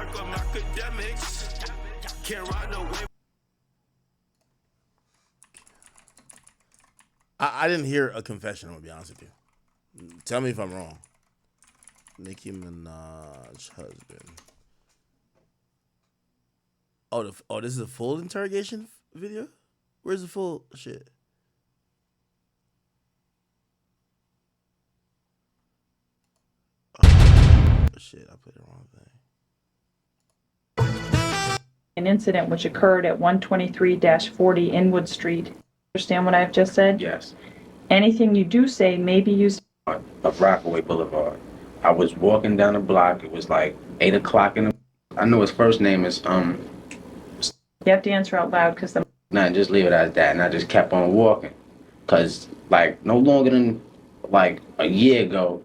Akademiks. Can't ride no wave. I didn't hear a confession, I'm gonna be honest with you. Tell me if I'm wrong. Nicki Minaj husband. Oh, this is a full interrogation video? Where's the full shit? Oh, shit, I put the wrong thing. An incident which occurred at 123-40 Inwood Street. Understand what I've just said? Yes. Anything you do say may be used Of Rockaway Boulevard. I was walking down the block. It was like 8 o'clock in the. I know his first name is You have to answer out loud because the Nah, just leave it as that, and I just kept on walking, cause like no longer than like a year ago,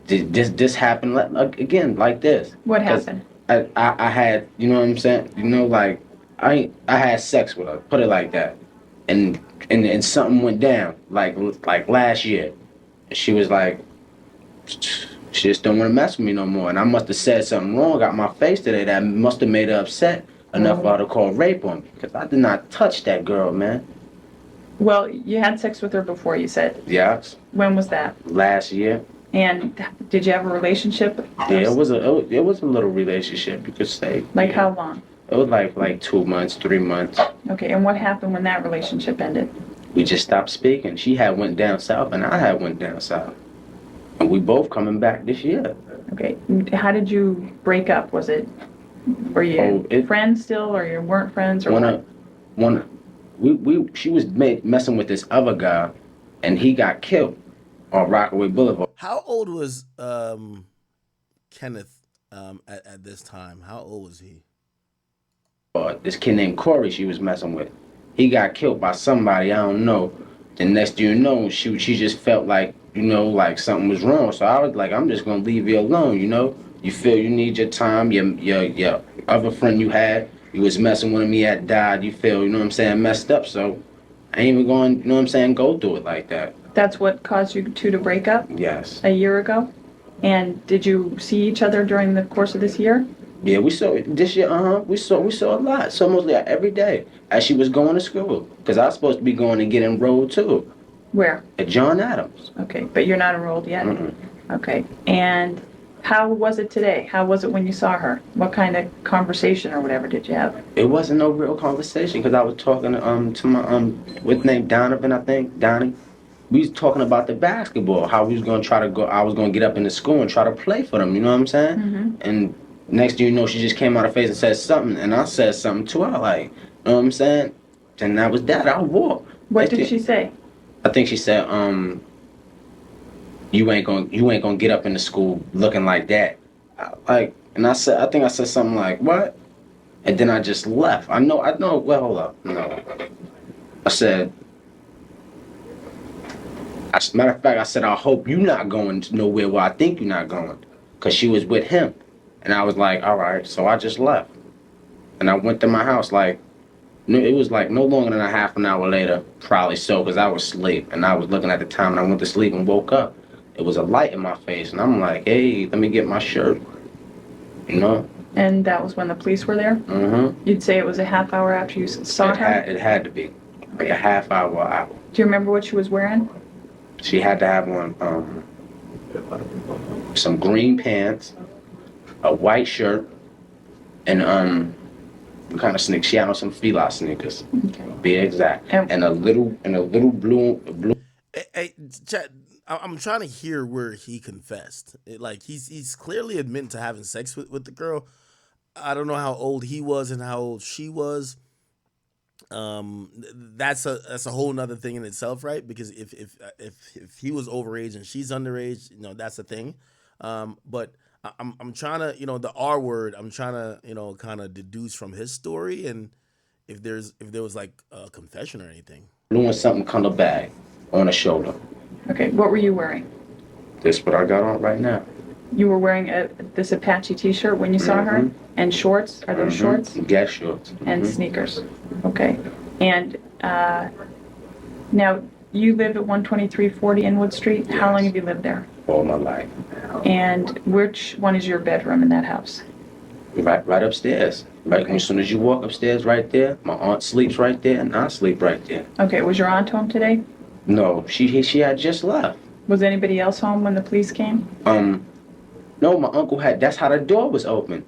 this happened again like this. What 'Cause happened? I had, you know what I'm saying, like I had sex with her, put it like that, and something went down like last year. She was like, she just don't want to mess with me no more, and I must have said something wrong, got my face today that must have made her upset enough for her to call rape on me, because I did not touch that girl, man. Well, you had sex with her before, you said. Yes. When was that? Last year. And did you have a relationship? Yeah, it was a little relationship, you could say. Like Yeah. how long? It was like 2 months, 3 months. Okay, and what happened when that relationship ended? We just stopped speaking. She had went down south, and I had went down south, and we both coming back this year. Okay, how did you break up? Were you friends still, or you weren't friends, or what? She was messing with this other guy, and he got killed on Rockaway Boulevard. How old was Kenneth at this time? How old was he? This kid named Corey she was messing with. He got killed by somebody, I don't know. The next thing you know, she just felt like, like something was wrong. So I was like, I'm just gonna leave you alone, You feel you need your time, your other friend you had, you was messing with him, he had died, you feel, messed up. So I ain't even going, go through it like that. That's what caused you two to break up? Yes. A year ago? And did you see each other during the course of this year? Yeah, we saw it this year. We saw a lot. So mostly every day as she was going to school, because I was supposed to be going and get enrolled too. Where? At John Adams. Okay, but you're not enrolled yet. Mm-mm. Okay, and how was it today? How was it when you saw her? What kind of conversation or whatever did you have? It wasn't no real conversation because I was talking to my what's name Donovan, I think Donnie. We was talking about the basketball, how we was gonna try to go. I was gonna get up in the school and try to play for them. You know what I'm saying? Mm-hmm. And next thing you know, she just came out her face and said something, and I said something to her, like, you know what I'm saying? And that was that. I walked. What did she say? I think she said, you ain't gonna get up in the school looking like that. And I think I said something like, what? And then I just left. I know, well, hold up, no. I said, as a matter of fact, I said, I hope you're not going nowhere where I think you're not going. Because she was with him. And I was like, all right, so I just left. And I went to my house it was like no longer than a half an hour later, probably so, because I was asleep. And I was looking at the time and I went to sleep and woke up. It was a light in my face. And I'm like, hey, let me get my shirt. And that was when the police were there? Mm-hmm. You'd say it was a half hour after you saw her? It had to be. Like a half hour. Do you remember what she was wearing? She had to have on some green pants, a white shirt, and what kind of sneakers? She had on some Fila sneakers, okay. Be exact, and a little blue. Hey, Chad, I'm trying to hear where he confessed. He's clearly admitting to having sex with the girl. I don't know how old he was and how old she was. That's a whole nother thing in itself, right? Because if he was overage and she's underage, that's a thing. But I'm trying to, the R word, I'm trying to, kind of deduce from his story, and if there was like a confession or anything. Doing something kind of bag on the shoulder. Okay, what were you wearing? This what I got on right now. You were wearing this Apache t-shirt when you saw her? And shorts? Are those shorts? Gas shorts. And sneakers. Okay. And now, you live at 12340 Inwood Street? Yes. How long have you lived there? All my life. And which one is your bedroom in that house? Right upstairs. Right, Okay. as soon as you walk upstairs, right there. My aunt sleeps right there, and I sleep right there. Okay, was your aunt home today? No, she had just left. Was anybody else home when the police came? No, my uncle had. That's how the door was open.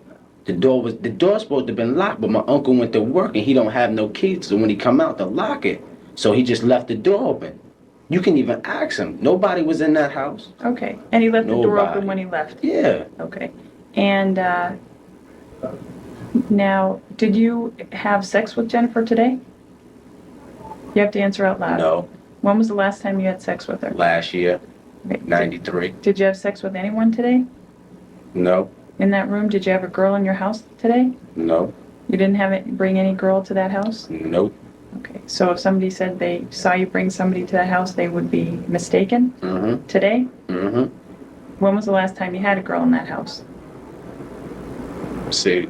The door supposed to have been locked, but my uncle went to work and he don't have no keys. So when he come out to lock it, so he just left the door open. You can even ask him. Nobody was in that house. Okay, and he left the door Nobody. open when he left? Yeah. Okay, and now, did you have sex with Jennifer today? You have to answer out loud. No. When was the last time you had sex with her? Last year, Okay. 93. Did you have sex with anyone today? No. In that room, did you have a girl in your house today? No. You didn't bring any girl to that house? Nope. Okay, so if somebody said they saw you bring somebody to that house, they would be mistaken? Mm-hmm. Today? Mm-hmm. When was the last time you had a girl in that house? See,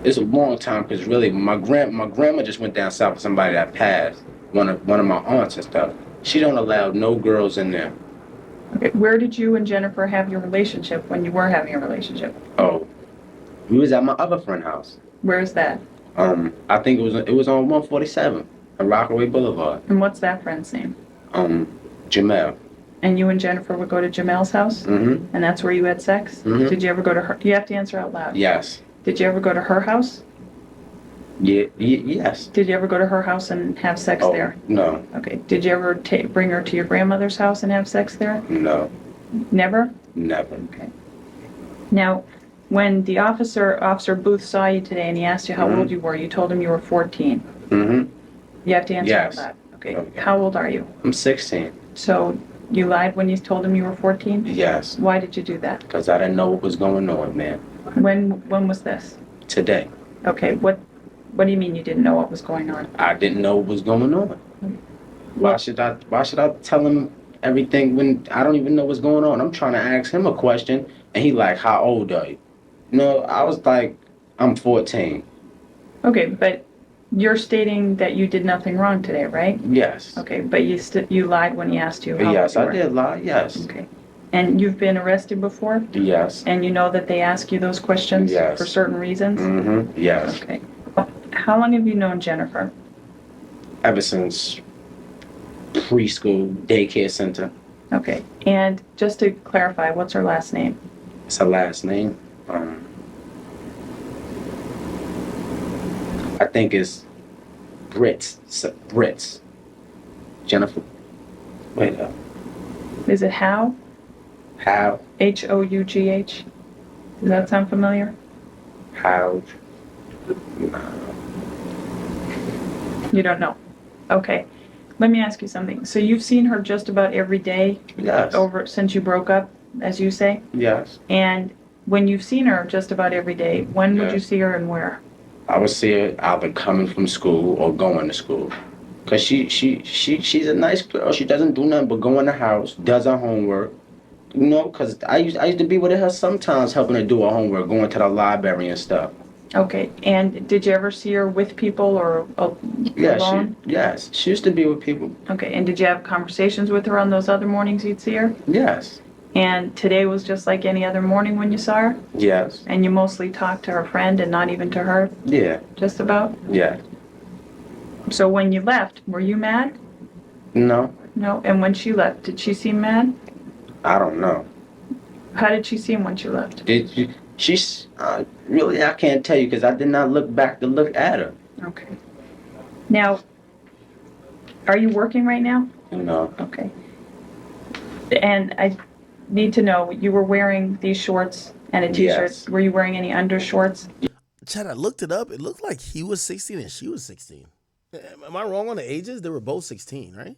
it's a long time because really my grandma just went down south with somebody that passed. One of my aunts and stuff. She don't allow no girls in there. Okay, where did you and Jennifer have your relationship when you were having a relationship? Oh, we was at my other friend's house. Where is that? I think it was on 147 on Rockaway Boulevard. And what's that friend's name? Jamel. And you and Jennifer would go to Jamel's house? Mm-hmm. And that's where you had sex? Mm-hmm. Did you ever go to her? You have to answer out loud. Yes. Did you ever go to her house? Yeah. Yes. Did you ever go to her house and have sex there? No. Okay. Did you ever bring her to your grandmother's house and have sex there? No. Never? Never. Okay. Now, when the Officer Booth saw you today and he asked you how old you were, you told him you were 14. Mm-hmm. You have to answer Yes. that. Okay. Okay. How old are you? I'm 16. So you lied when you told him you were 14? Yes. Why did you do that? Because I didn't know what was going on, man. When was this? Today. Okay. What do you mean you didn't know what was going on? I didn't know what was going on. Why should I tell him everything when I don't even know what's going on? I'm trying to ask him a question and he like, how old are you? No, I was like, I'm 14. Okay, but you're stating that you did nothing wrong today, right? Yes. Okay, but you lied when he asked you how Yes, old you I were. did lie. Yes. Okay. And you've been arrested before? Yes. And you know that they ask you those questions Yes. for certain reasons? Mm-hmm. Yes. Okay. How long have you known Jennifer? Ever since preschool daycare center. Okay. And just to clarify, what's her last name? It's her last name. I think it's Brits. Jennifer. Wait up. Is it How? How? Hough? Does that sound familiar? How? No. You don't know. Okay. Let me ask you something. So you've seen her just about every day Yes. since you broke up, as you say? Yes. And when you've seen her just about every day, when would you Yes. see her and where? I would see her either coming from school or going to school. Cause she's a nice girl. She doesn't do nothing but go in the house, does her homework. You know, cause I used to be with her sometimes, helping her do her homework, going to the library and stuff. Okay. And did you ever see her with people or Yeah, alone? she used to be with people. Okay. And did you have conversations with her on those other mornings you'd see her? Yes. And today was just like any other morning when you saw her? Yes. And you mostly talked to her friend and not even to her? Yeah. Just about? Yeah. So when you left, were you mad? No, No. And when she left, did she seem mad? I don't know. How did she seem when she left? She's really, I can't tell you because I did not look back to look at her. Okay. Now, are you working right now? No. Okay. And I need to know, you were wearing these shorts and a t-shirt. Yes. Were you wearing any undershorts? Chad, I looked it up. It looked like he was 16 and she was 16. Am I wrong on the ages? They were both 16, right?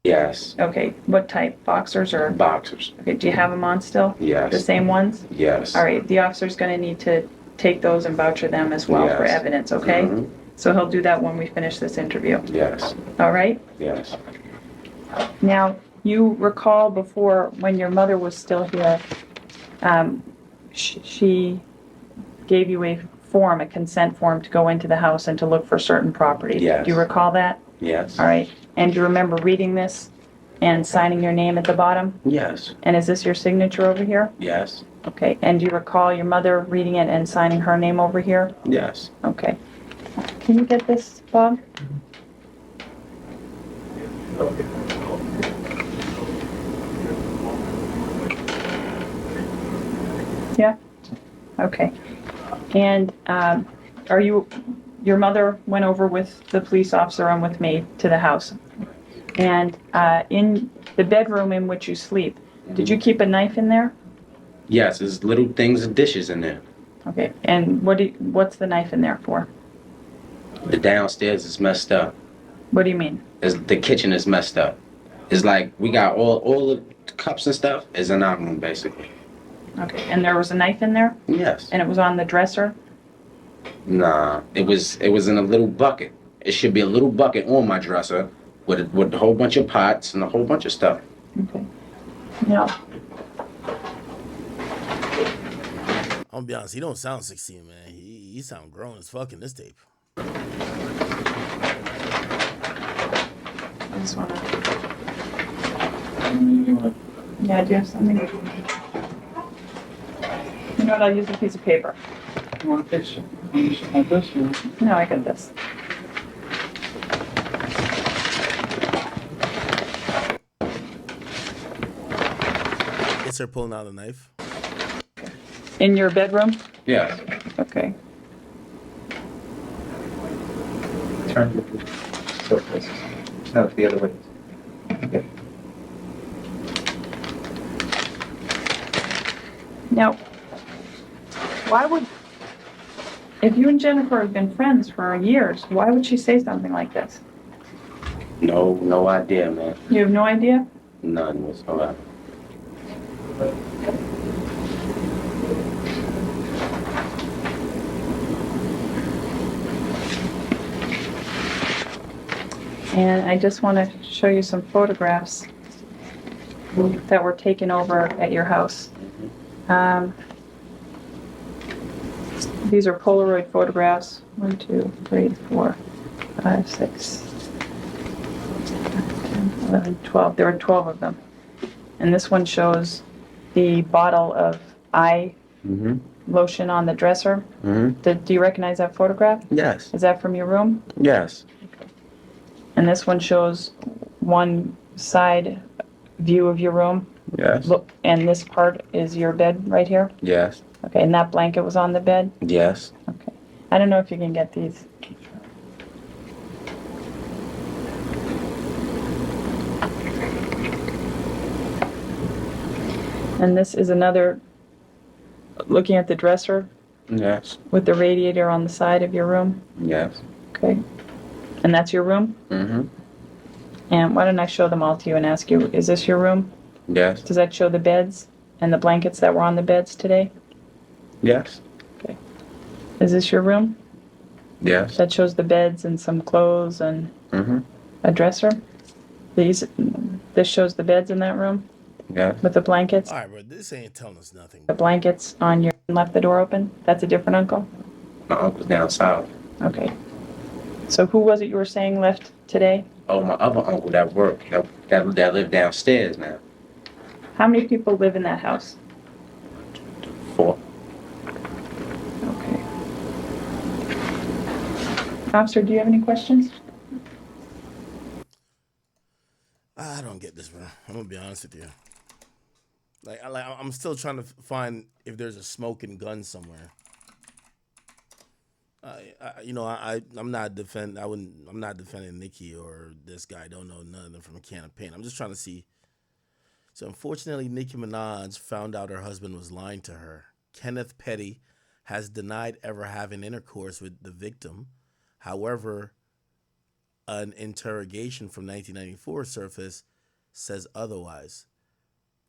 Yes. Okay. What type? Boxers or? Boxers. Okay. Do you have them on still? Yes. The same ones? Yes. All right. The officer's going to need to take those and voucher them as well for Yes. evidence, okay? Mhm. So he'll do that when we finish this interview. Yes. All right? Yes. Now, you recall before when your mother was still here, she gave you a consent form to go into the house and to look for certain property. Yes. Do you recall that? Yes. All right. And do you remember reading this? and signing your name at the bottom? Yes. And is this your signature over here? Yes. Okay, and do you recall your mother reading it and signing her name over here? Yes. Okay. Can you get this, Bob? Yeah? Okay. And your mother went over with the police officer and with me to the house. And in the bedroom in which you sleep, did you keep a knife in there? Yes, there's little things and dishes in there. Okay, and what's the knife in there for? The downstairs is messed up. What do you mean? The kitchen is messed up. It's like we got all the cups and stuff is in our room, basically. Okay, and there was a knife in there? Yes. And it was on the dresser? Nah, it was in a little bucket. It should be a little bucket on my dresser with a whole bunch of pots and a whole bunch of stuff. Okay. Yeah. I'm gonna be honest, he don't sound 16, man. He sound grown as fuck in this tape. I just wanna... Yeah, do you have something? You know what, I'll use a piece of paper. You want a picture? Like this? No, I got this. It's her pulling out a knife. In your bedroom? Yes. Okay. Turn the surface. No, it's the other way. Okay. Now, why would, if you and Jennifer have been friends for years, why would she say something like this? No idea, man. You have no idea? None whatsoever. And I just want to show you some photographs that were taken over at your house. These are Polaroid photographs. 1, 2, 3, 4, 5, 6, 10, 11, 12. There were 12 of them. And this one shows the bottle of eye lotion on the dresser. Do you recognize that photograph? Yes. Is that from your room? Yes. And this one shows one side view of your room. Yes. Look, and this part is your bed right here? Yes. Okay, and that blanket was on the bed? Yes. Okay. I don't know if you can get these. And this is another, looking at the dresser Yes. with the radiator on the side of your room? Yes. Okay. And that's your room? And why don't I show them all to you and ask you, is this your room? Yes. Does that show the beds and the blankets that were on the beds today? Yes. Okay. Is this your room? Yes. That shows the beds and some clothes and a dresser? This shows the beds in that room Yes. with the blankets? All right, bro, this ain't telling us nothing. The blankets on your, left the door open? That's a different uncle? My uncle's down south. Okay. So who was it you were saying left today? Oh, my other uncle that worked, that lived downstairs now. How many people live in that house? 4. Okay. Officer, do you have any questions? I don't get this, bro. I'm gonna be honest with you. I'm still trying to find if there's a smoking gun somewhere. I'm not defending Nicki or this guy. I don't know none of them from a can of paint. I'm just trying to see. So unfortunately, Nicki Minaj found out her husband was lying to her. Kenneth Petty has denied ever having intercourse with the victim. However, an interrogation from 1994 surfaced says otherwise.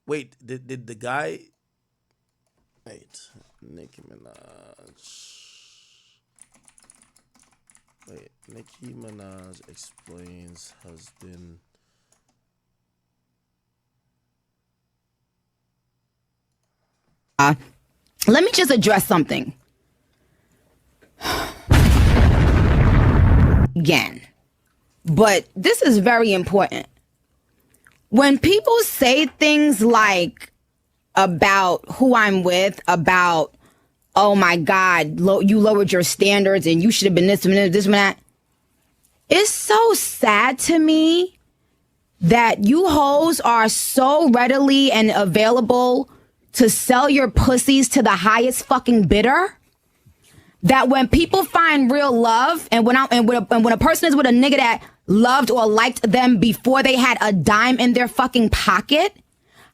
Wait, did the guy... Wait, Nicki Minaj... Wait, Nicki Minaj explains husband... Let me just address something. Again. But this is very important. when people say things like about who I'm with, about, oh my God, you lowered your standards and you should have been this and this and that. It's so sad to me that you hoes are so readily and available to sell your pussies to the highest fucking bidder, that when people find real love and when a person is with a nigga that loved or liked them before they had a dime in their fucking pocket,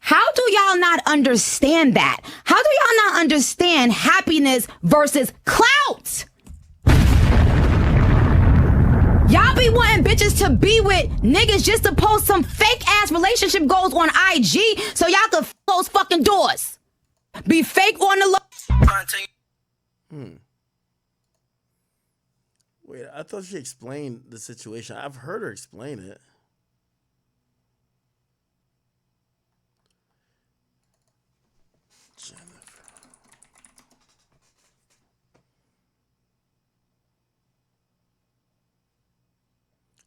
how do y'all not understand that? How do y'all not understand happiness versus clout? Y'all be wanting bitches to be with niggas just to post some fake ass relationship goals on IG so y'all can close fucking doors. Be fake on the low. Wait, I thought she explained the situation. I've heard her explain it. Jennifer.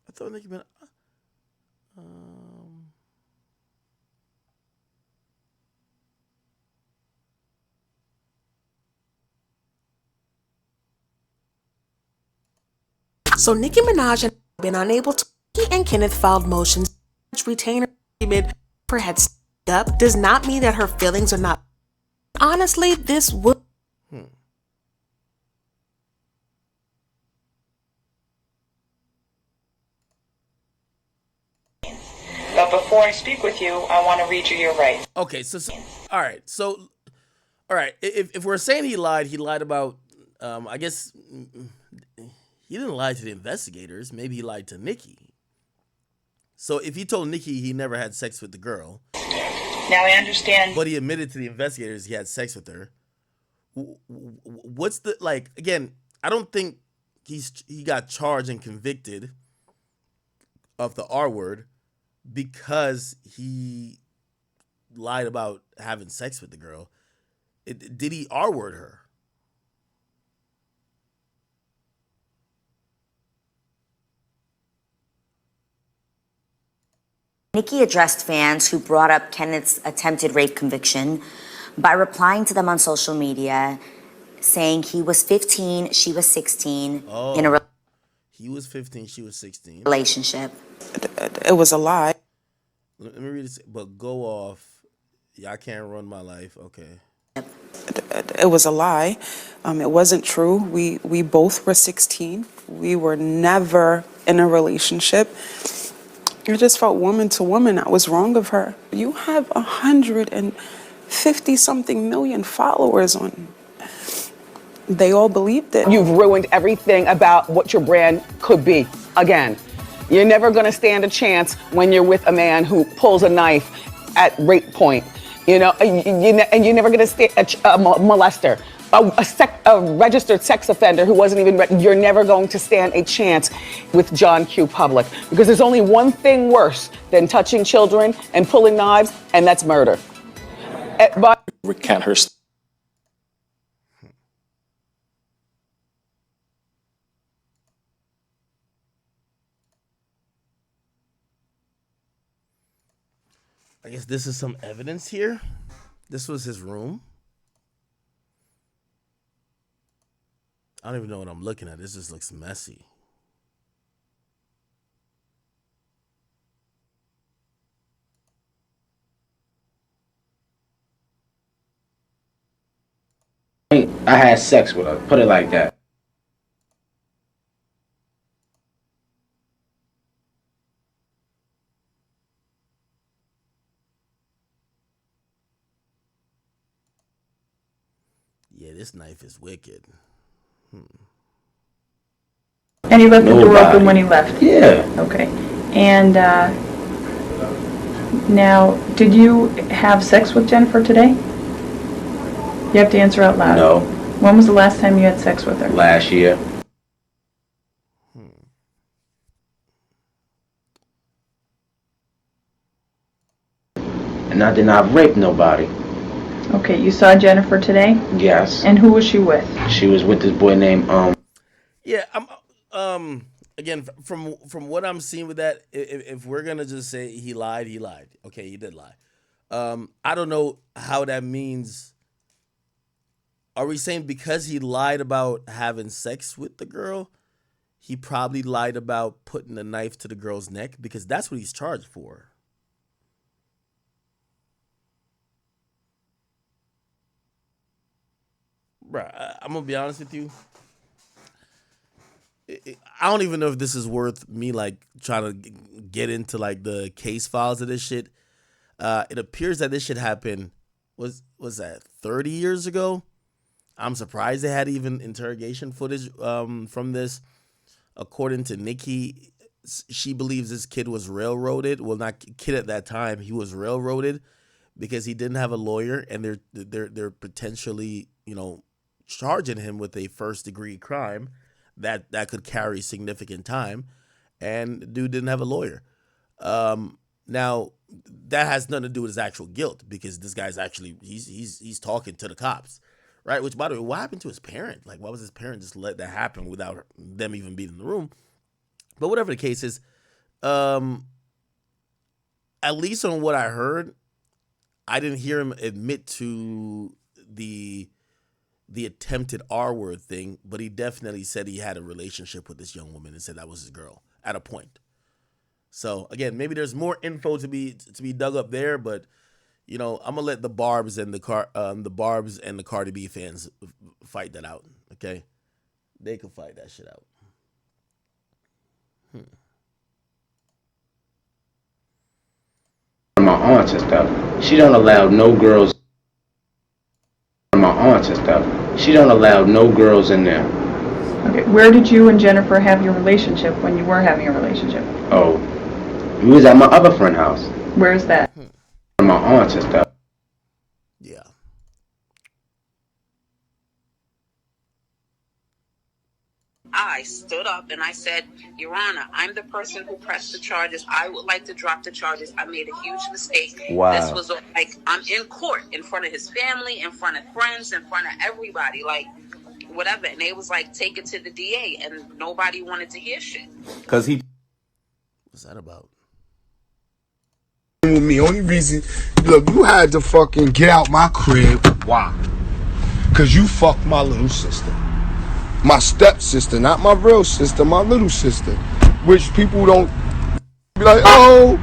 I thought Nicki Minaj. So Nicki Minaj and been unable to. He and Kenneth filed motions. Retainer agreement for head up does not mean that her feelings are not. Honestly, this would. But before I speak with you, I want to read you your rights. Okay, so all right, so all right. If we're saying he lied about, I guess he didn't lie to the investigators. Maybe he lied to Nicki. So if he told Nicki he never had sex with the girl, Now I understand. but he admitted to the investigators he had sex with her, what's the, like, again, I don't think he got charged and convicted of the R word because he lied about having sex with the girl. Did he R word her? Nicki addressed fans who brought up Kenneth's attempted rape conviction by replying to them on social media, saying he was 15, she was 16, in a He was 15, she was 16. relationship. It was a lie. Let me read this. But go off. Y'all can't run my life. Okay. It was a lie. It wasn't true. We both were 16. We were never in a relationship. I just felt woman to woman. I was wrong of her. You have 150-something million followers on. They all believed it. You've ruined everything about what your brand could be. Again, you're never going to stand a chance when you're with a man who pulls a knife at rape point. You know, and you're never going to stand a molester, a registered sex offender who wasn't even. You're never going to stand a chance with John Q. Public, because there's only one thing worse than touching children and pulling knives, and that's murder. But recant her. I guess this is some evidence here. This was his room. I don't even know what I'm looking at. This just looks messy. I had sex with her. Put it like that. Yeah, this knife is wicked. And he left the door Nobody. open when he left? Yeah. Okay. And now, did you have sex with Jennifer today? You have to answer out loud. No. When was the last time you had sex with her? Last year. And I did not rape nobody. Okay, you saw Jennifer today? Yes. And who was she with? She was with this boy named Yeah, again, from what I'm seeing with that, if we're gonna just say he lied, he lied. Okay, he did lie. I don't know how that means. Are we saying because he lied about having sex with the girl, he probably lied about putting a knife to the girl's neck? Because that's what he's charged for. Bruh, I'm gonna be honest with you. I don't even know if this is worth me like trying to get into like the case files of this shit. It appears that this shit happened was that 30 years ago. I'm surprised they had even interrogation footage from this. According to Nicki, she believes this kid was railroaded. Well, not kid at that time. He was railroaded because he didn't have a lawyer, and they're potentially, you know, charging him with a first degree crime that could carry significant time, and the dude didn't have a lawyer. Now that has nothing to do with his actual guilt, because this guy's actually he's talking to the cops, right? Which, by the way, what happened to his parent? Like, why was his parent just let that happen without them even being in the room? But whatever the case is, at least on what I heard, I didn't hear him admit to the attempted R word thing, but he definitely said he had a relationship with this young woman and said that was his girl at a point. So again, maybe there's more info to be dug up there, but you know, I'm gonna let the Barbs and the Cardi B fans fight that out. Okay, they can fight that shit out. My aunts and stuff. She don't allow no girls. My aunts and stuff. She don't allow no girls in there. Okay, where did you and Jennifer have your relationship when you were having a relationship? Oh, we was at my other friend's house. Where is that? My aunts and stuff. Yeah. I stood up and I said, Your Honor, I'm the person who pressed the charges. I would like to drop the charges. I made a huge mistake. Wow. This was like, I'm in court in front of his family, in front of friends, in front of everybody, like whatever. And they was like, take it to the DA, and nobody wanted to hear shit. What's that about? With me, only reason, look, you had to fucking get out my crib. Why? Cause you fucked my little sister. My stepsister, not my real sister, my little sister. Which people don't be like, oh,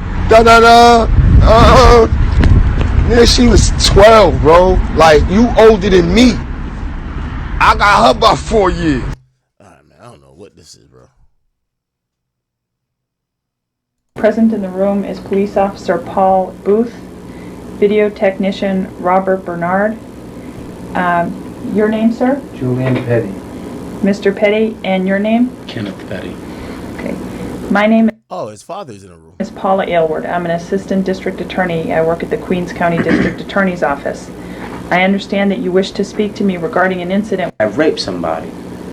Yeah, she was 12, bro. Like, you older than me. I got her by 4 years. Alright, man, I don't know what this is, bro. Present in the room is Police Officer Paul Booth, Video Technician Robert Bernard. Your name, sir? Julian Petty. Mr. Petty, and your name? Kenneth Petty. Okay. My name Oh, his father's in a room. is Paula Aylward. I'm an Assistant District Attorney. I work at the Queens County District Attorney's Office. I understand that you wish to speak to me regarding an incident. I raped somebody.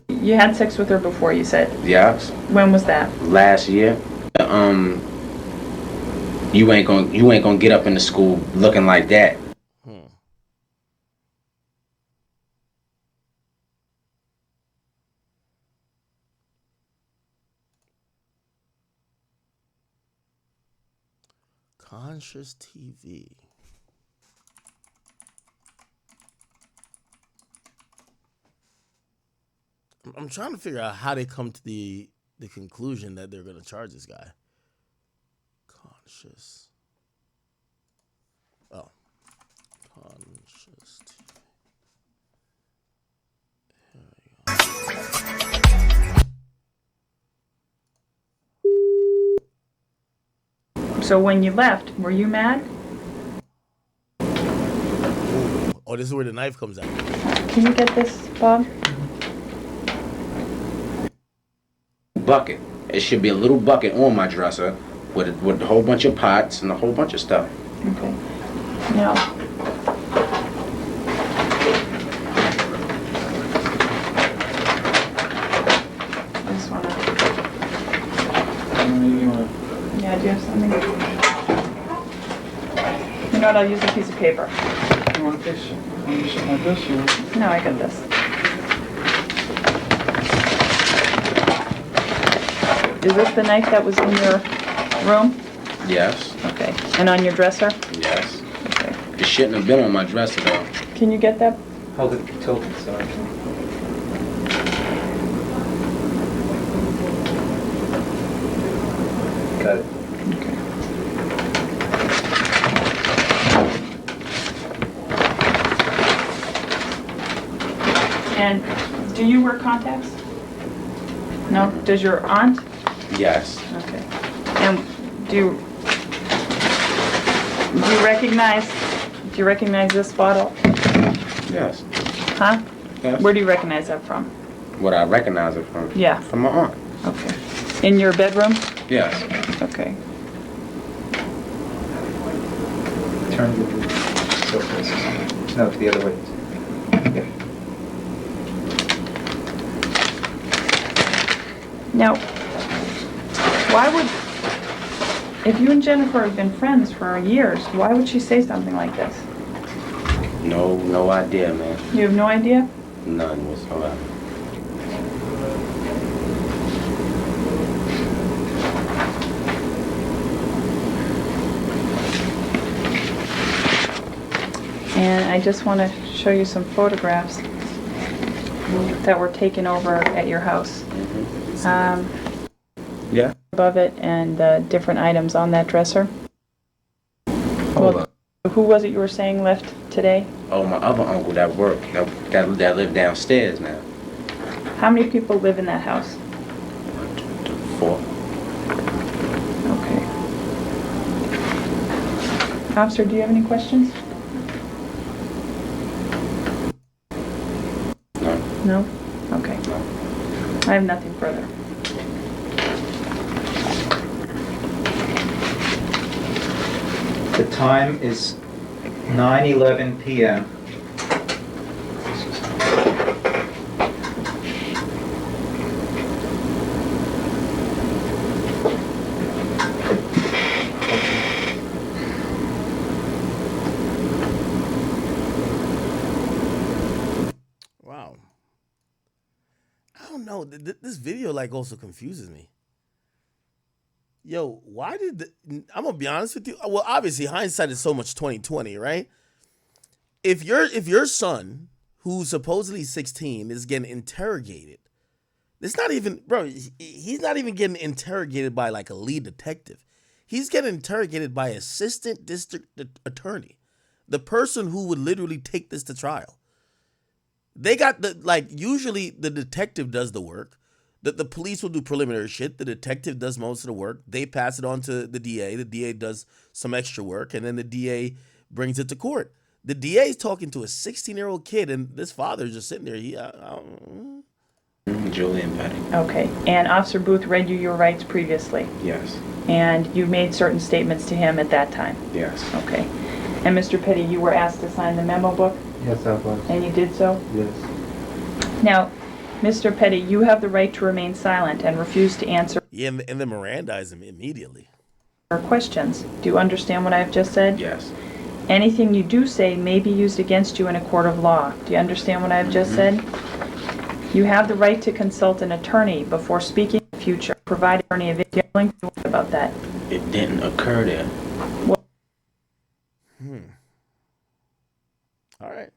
You had sex with her before, you said. Yes. When was that? Last year. You ain't gonna get up in the school looking like that. Conscious TV. I'm trying to figure out how they come to the conclusion that they're going to charge this guy. Conscious. Oh. Conscious TV. So when you left, were you mad? Oh, this is where the knife comes out. Can you get this, Bob? Bucket. It should be a little bucket on my dresser with a whole bunch of pots and a whole bunch of stuff. Okay. Now, I just wanna. Yeah, do you have something? You know what? I'll use a piece of paper. You want this? Want to shit like this? Or? No, I got this. is this the knife that was in your room? Yes. Okay. And on your dresser? Yes. Okay. It shouldn't have been on my dresser though. Can you get that? Hold it tilted, sorry. Got it. And do you wear contacts? No? Does your aunt? Yes. Okay. And do you recognize this bottle? Yes. Huh? Yes. Where do you recognize that from? What I recognize it from? Yeah. From my aunt. Okay. In your bedroom? Yes. Okay. Turn the surface. No, the other way. Yeah. Now, why would, if you and Jennifer have been friends for years, why would she say something like this? No idea, man. You have no idea? None whatsoever. And I just want to show you some photographs that were taken over at your house. Yeah. Above it and different items on that dresser. Hold on. Who was it you were saying left today? Oh, my other uncle that worked, that lived downstairs now. How many people live in that house? 4. Okay. Officer, do you have any questions? No. No? Okay. No. I have nothing further. The time is 9:11 p.m. Wow. I don't know. This video like also confuses me. Yo, why did I'm gonna be honest with you. Well, obviously hindsight is so much 2020, right? If your son, who's supposedly 16, is getting interrogated, it's not even, bro. He's not even getting interrogated by like a lead detective. He's getting interrogated by assistant district attorney, the person who would literally take this to trial. They got usually the detective does the work. The police will do preliminary shit. The detective does most of the work. They pass it on to the DA. The DA does some extra work, and then the DA brings it to court. The DA is talking to a 16-year-old kid, and this father is just sitting there. Julian Petty. Okay. And Officer Booth read you your rights previously? Yes. And you made certain statements to him at that time? Yes. Okay. And Mr. Petty, you were asked to sign the memo book? Yes, I was. And you did so? Yes. Now, Mr. Petty, you have the right to remain silent and refuse to answer Yeah, and then Mirandize him immediately. questions. Do you understand what I've just said? Yes. Anything you do say may be used against you in a court of law. Do you understand what I've just said? You have the right to consult an attorney before speaking in the future. Provide attorney available about that. It didn't occur there. All right.